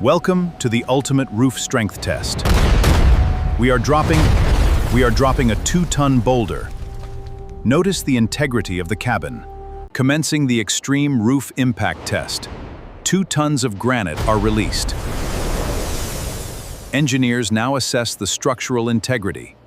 Welcome to the ultimate roof strength test. We are dropping a 2-ton boulder. Notice the integrity of the cabin. Commencing the extreme roof impact test. 2 tons of granite are released. Engineers now assess the structural integrity.